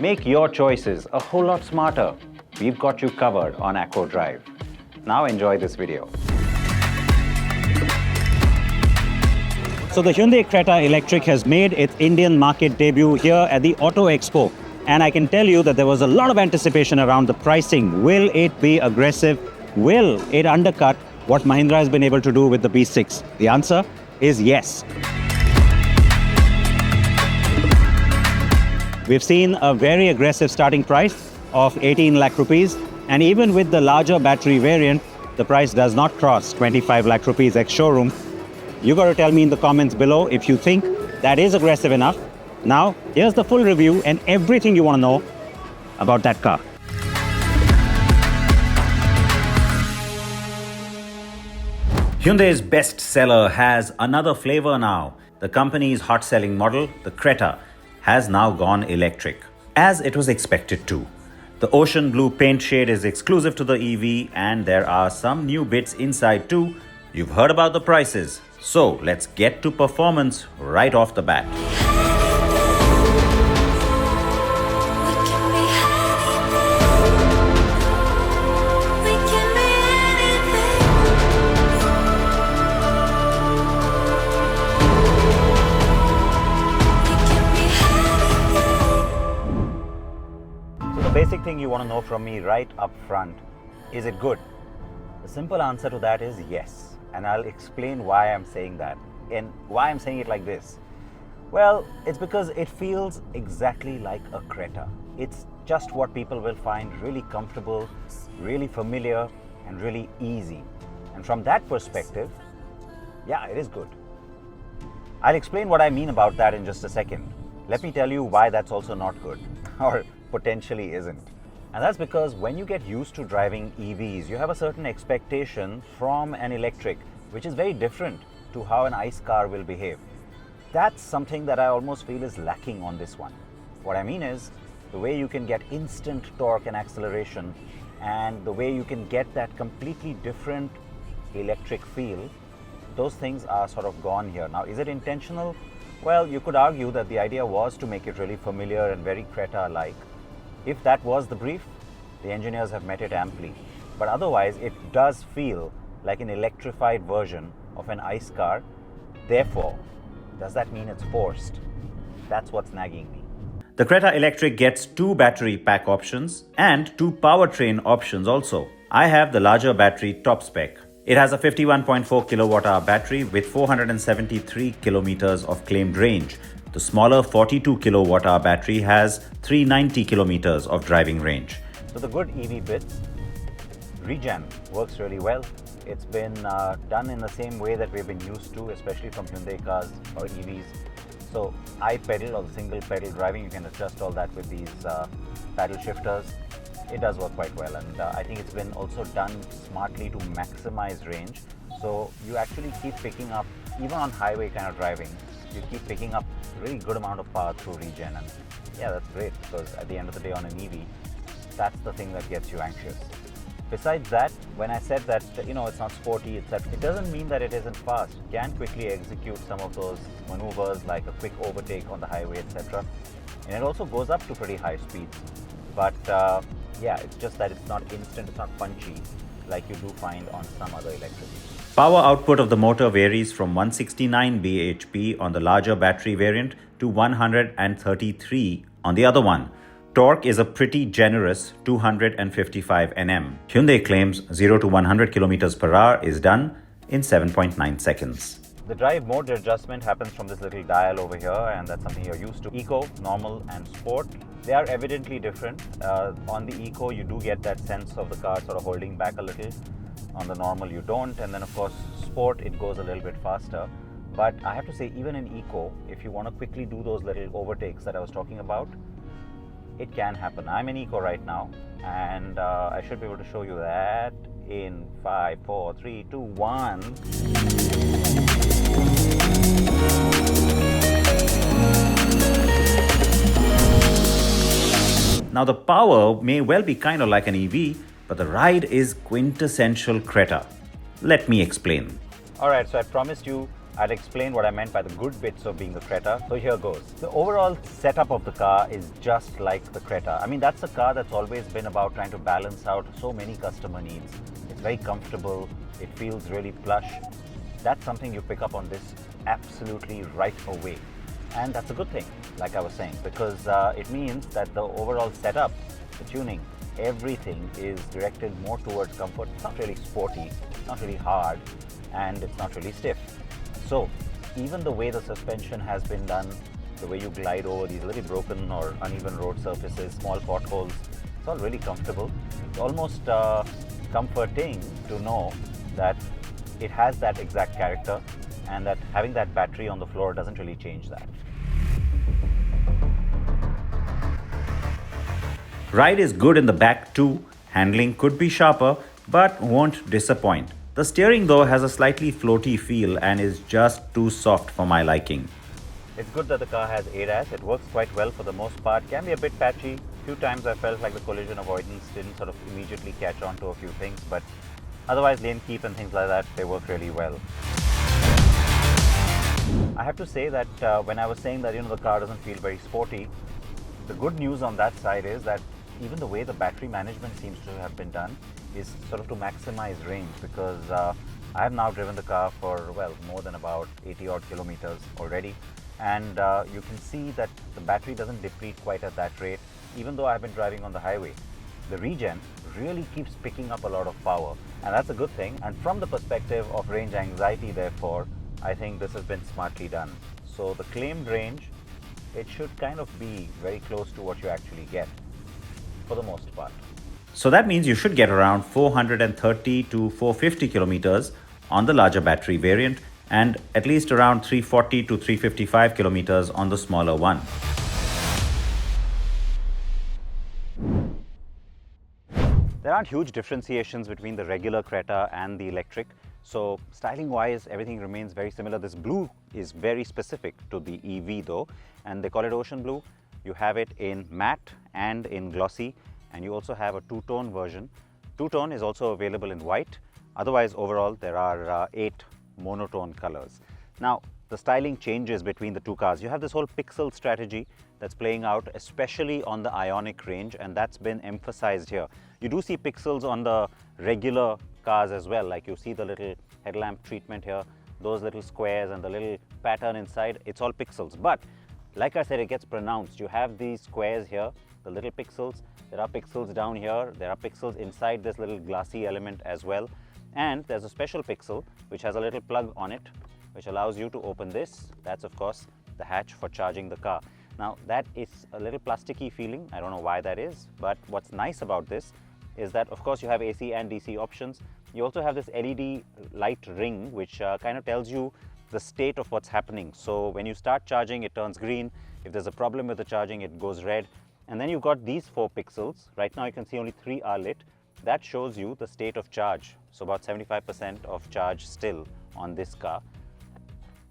Make your choices a whole lot smarter. We've got you covered on Acro Drive. Now enjoy this video. So the Hyundai Creta Electric has made its Indian market debut here at the Auto Expo. And I can tell you that there was a lot of anticipation around the pricing. Will it be aggressive? Will it undercut what Mahindra has been able to do with the B6? The answer is yes. We've seen a very aggressive starting price of 18 lakh rupees. And even with the larger battery variant, the price does not cross 25 lakh rupees ex-showroom. You got to tell me in the comments below if you think that is aggressive enough. Now, here's the full review and everything you want to know about that car. Hyundai's best seller has another flavor now. The company's hot-selling model, the Creta, has now gone electric, as it was expected to. The ocean blue paint shade is exclusive to the EV, and there are some new bits inside too. You've heard about the prices, so let's get to performance right off the bat. The basic thing you want to know from me right up front, is it good? The simple answer to that is yes. And I'll explain why I'm saying that and why I'm saying it like this. Well, it's because it feels exactly like a Creta. It's just what people will find really comfortable, really familiar, and really easy. And from that perspective, yeah, it is good. I'll explain what I mean about that in just a second. Let me tell you why that's also not good, or potentially isn't. And that's because when you get used to driving EVs, you have a certain expectation from an electric, which is very different to how an ICE car will behave. That's something that I almost feel is lacking on this one. What I mean is, the way you can get instant torque and acceleration, and the way you can get that completely different electric feel, those things are sort of gone here. Now, is it intentional? Well, you could argue that the idea was to make it really familiar and very Creta-like. If that was the brief, the engineers have met it amply. But otherwise, it does feel like an electrified version of an ICE car. Therefore, does that mean it's forced? That's what's nagging me. The Creta Electric gets 2 battery pack options and 2 powertrain options also. I have the larger battery top spec. It has a 51.4 kilowatt-hour battery with 473 kilometers of claimed range. The smaller 42 kilowatt-hour battery has 390 kilometers of driving range. So the good EV bits, regen works really well. It's been done in the same way that we've been used to, especially from Hyundai cars or EVs. So I-pedal or the single pedal driving, you can adjust all that with these paddle shifters. It does work quite well, and I think it's been also done smartly to maximize range. So you actually keep picking up, even on highway kind of driving, you keep picking up a really good amount of power through regen. And yeah, that's great, because at the end of the day on an EV, that's the thing that gets you anxious. Besides that, when I said that, it's not sporty, etc., it doesn't mean that it isn't fast. You can quickly execute some of those maneuvers like a quick overtake on the highway, etc. And it also goes up to pretty high speeds. But yeah, it's just that it's not instant, it's not punchy like you do find on some other electrics. Power output of the motor varies from 169 bhp on the larger battery variant to 133 on the other one. Torque is a pretty generous 255 Nm. Hyundai claims 0 to 100 km per hour is done in 7.9 seconds. The drive mode adjustment happens from this little dial over here, and that's something you're used to. Eco, normal, and sport. They are evidently different. On the Eco, you do get that sense of the car sort of holding back a little. On the normal, you don't. And then, of course, sport, it goes a little bit faster. But I have to say, even in Eco, if you want to quickly do those little overtakes that I was talking about, it can happen. I'm in Eco right now, and I should be able to show you that in 5, 4, 3, 2, 1. Now the power may well be kind of like an EV, but the ride is quintessential Creta. Let me explain. Alright, so I promised you I'll explain what I meant by the good bits of being the Creta. So here goes. The overall setup of the car is just like the Creta. I mean, that's a car that's always been about trying to balance out so many customer needs. It's very comfortable. It feels really plush. That's something you pick up on this absolutely right away. And that's a good thing, like I was saying, because it means that the overall setup, the tuning, everything is directed more towards comfort. It's not really sporty, it's not really hard, and it's not really stiff. So even the way the suspension has been done, the way you glide over these little broken or uneven road surfaces, small potholes, it's all really comfortable. It's almost comforting to know that it has that exact character and that having that battery on the floor doesn't really change that. Ride is good in the back too. Handling could be sharper, but won't disappoint. The steering though has a slightly floaty feel and is just too soft for my liking. It's good that the car has ADAS. It works quite well for the most part. Can be a bit patchy. A few times I felt like the collision avoidance didn't sort of immediately catch on to a few things, but otherwise lane keep and things like that, they work really well. I have to say that when I was saying that the car doesn't feel very sporty, the good news on that side is that even the way the battery management seems to have been done is sort of to maximize range, because I have now driven the car for, well, more than about 80 odd kilometers already, and you can see that the battery doesn't deplete quite at that rate, even though I've been driving on the highway. The regen really keeps picking up a lot of power, and that's a good thing. And from the perspective of range anxiety, therefore, I think this has been smartly done. So the claimed range, it should kind of be very close to what you actually get for the most part. So that means you should get around 430 to 450 kilometers on the larger battery variant and at least around 340 to 355 kilometers on the smaller one. There aren't huge differentiations between the regular Creta and the electric. So styling wise, everything remains very similar. This blue is very specific to the EV though, and they call it ocean blue. You have it in matte and in glossy, and you also have a two-tone version. Two-tone is also available in white. Otherwise, overall, there are 8 monotone colors. Now, the styling changes between the two cars. You have this whole pixel strategy that's playing out, especially on the Ioniq range, and that's been emphasized here. You do see pixels on the regular cars as well, like you see the little headlamp treatment here, those little squares and the little pattern inside, it's all pixels. But like I said, it gets pronounced. You have these squares here, the little pixels. There are pixels down here. There are pixels inside this little glassy element as well. And there's a special pixel which has a little plug on it, which allows you to open this. That's of course the hatch for charging the car. Now that is a little plasticky feeling. I don't know why that is, but what's nice about this is that of course you have AC and DC options. You also have this LED light ring which kind of tells you the state of what's happening. So when you start charging, it turns green. If there's a problem with the charging, it goes red. And then you've got these 4 pixels. Right now you can see only 3 are lit. That shows you the state of charge. So about 75% of charge still on this car.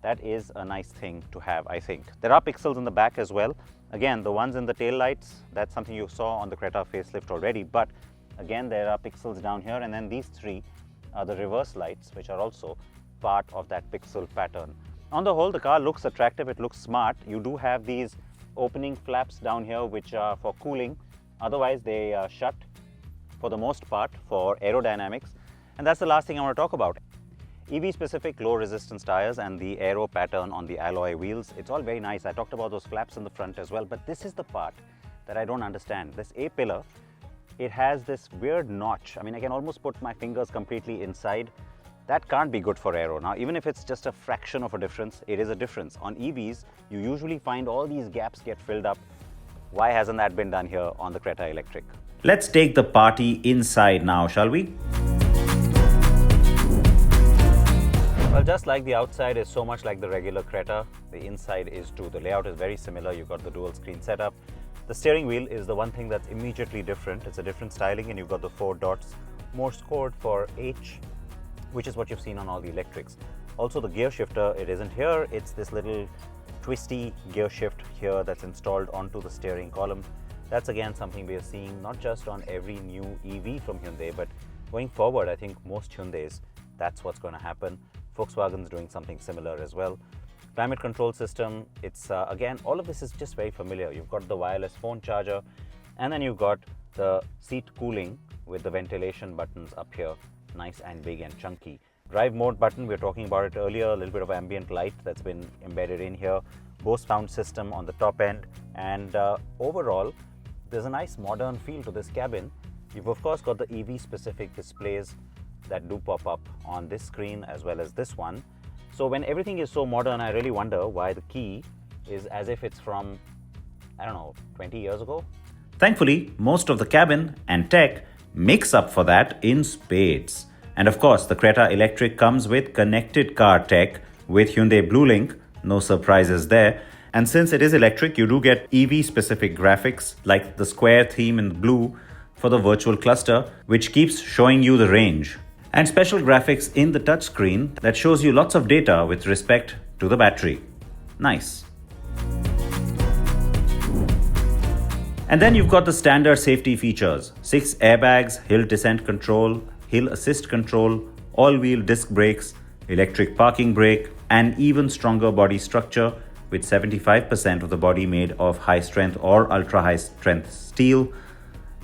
That is a nice thing to have, I think. There are pixels in the back as well. Again, the ones in the tail lights, that's something you saw on the Creta facelift already. But again, there are pixels down here. And then these 3 are the reverse lights, which are also part of that pixel pattern. On the whole, the car looks attractive, it looks smart. You do have these opening flaps down here which are for cooling. Otherwise, they shut for the most part for aerodynamics. And that's the last thing I want to talk about. EV-specific low resistance tires and the aero pattern on the alloy wheels, it's all very nice. I talked about those flaps in the front as well, but this is the part that I don't understand. This A-pillar, it has this weird notch. I mean, I can almost put my fingers completely inside. That can't be good for aero. Now, even if it's just a fraction of a difference, it is a difference. On EVs, you usually find all these gaps get filled up. Why hasn't that been done here on the Creta Electric? Let's take the party inside now, shall we? Well, just like the outside is so much like the regular Creta, the inside is too. The layout is very similar. You've got the dual screen setup. The steering wheel is the one thing that's immediately different. It's a different styling, and you've got the 4 dots, Morse code for H, which is what you've seen on all the electrics. Also, the gear shifter, it isn't here. It's this little twisty gear shift here that's installed onto the steering column. That's again something we are seeing not just on every new EV from Hyundai, but going forward, I think most Hyundais, that's what's going to happen. Volkswagen's doing something similar as well. Climate control system, it's again, all of this is just very familiar. You've got the wireless phone charger, and then you've got the seat cooling with the ventilation buttons up here, nice and big and chunky. Drive mode button, we were talking about it earlier, a little bit of ambient light that's been embedded in here. Bose sound system on the top end, and overall, there's a nice modern feel to this cabin. You've of course got the EV specific displays that do pop up on this screen as well as this one. So when everything is so modern, I really wonder why the key is as if it's from, I don't know, 20 years ago. Thankfully, most of the cabin and tech makes up for that in spades. And of course, the Creta Electric comes with connected car tech with Hyundai BlueLink, no surprises there. And since it is electric, you do get EV-specific graphics like the square theme in blue for the virtual cluster, which keeps showing you the range. And special graphics in the touchscreen that shows you lots of data with respect to the battery. Nice. And then you've got the standard safety features: 6 airbags, hill descent control, hill assist control, all-wheel disc brakes, electric parking brake, and even stronger body structure with 75% of the body made of high-strength or ultra-high-strength steel.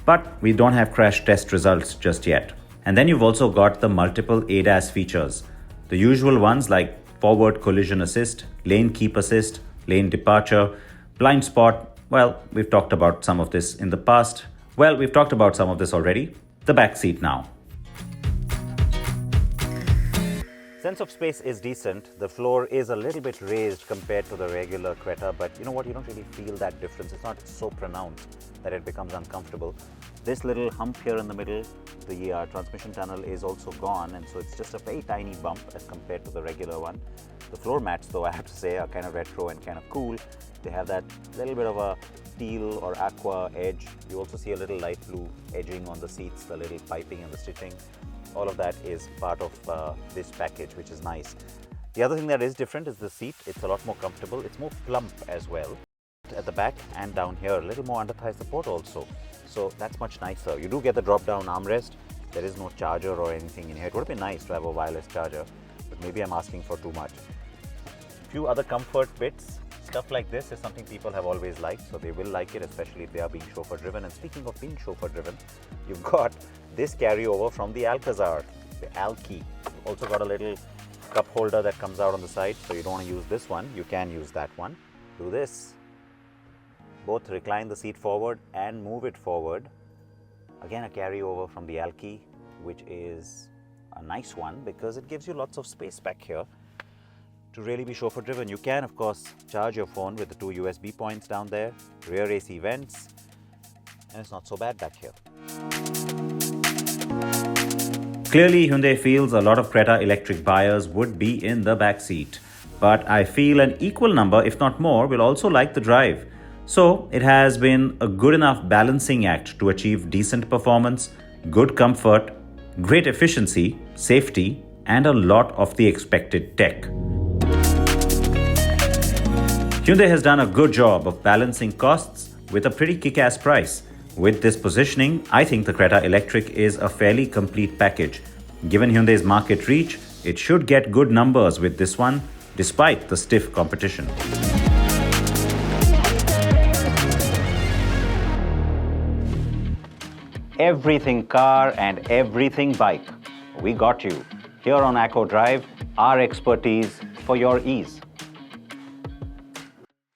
But we don't have crash test results just yet. And then you've also got the multiple ADAS features. The usual ones like forward collision assist, lane keep assist, lane departure, blind spot. Well, we've talked about some of this in the past. Well, we've talked about some of this already. The back seat now. Sense of space is decent. The floor is a little bit raised compared to the regular Creta, but you know what? You don't really feel that difference. It's not so pronounced that it becomes uncomfortable. This little hump here in the middle, the transmission tunnel is also gone, and so it's just a very tiny bump as compared to the regular one. The floor mats, though, I have to say, are kind of retro and kind of cool. They have that little bit of a teal or aqua edge. You also see a little light blue edging on the seats, the little piping and the stitching. All of that is part of this package, which is nice. The other thing that is different is the seat. It's a lot more comfortable. It's more plump as well at the back and down here. A little more under thigh support also. So that's much nicer. You do get the drop down armrest. There is no charger or anything in here. It would have been nice to have a wireless charger, but maybe I'm asking for too much. Few other comfort bits. Stuff like this is something people have always liked, so they will like it, especially if they are being chauffeur driven. And speaking of being chauffeur driven, you've got this carryover from the Alcazar, the Alki. You've also got a little cup holder that comes out on the side, so you don't want to use this one, you can use that one. Do this. Both recline the seat forward and move it forward. Again, a carryover from the Alki, which is a nice one because it gives you lots of space back here to really be chauffeur driven. You can, of course, charge your phone with the 2 USB points down there, rear AC vents, and it's not so bad back here. Clearly, Hyundai feels a lot of Creta electric buyers would be in the back seat. But I feel an equal number, if not more, will also like the drive. So it has been a good enough balancing act to achieve decent performance, good comfort, great efficiency, safety, and a lot of the expected tech. Hyundai has done a good job of balancing costs with a pretty kick-ass price. With this positioning, I think the Creta Electric is a fairly complete package. Given Hyundai's market reach, it should get good numbers with this one, despite the stiff competition. Everything car and everything bike. We got you. Here on Acco Drive, our expertise for your ease.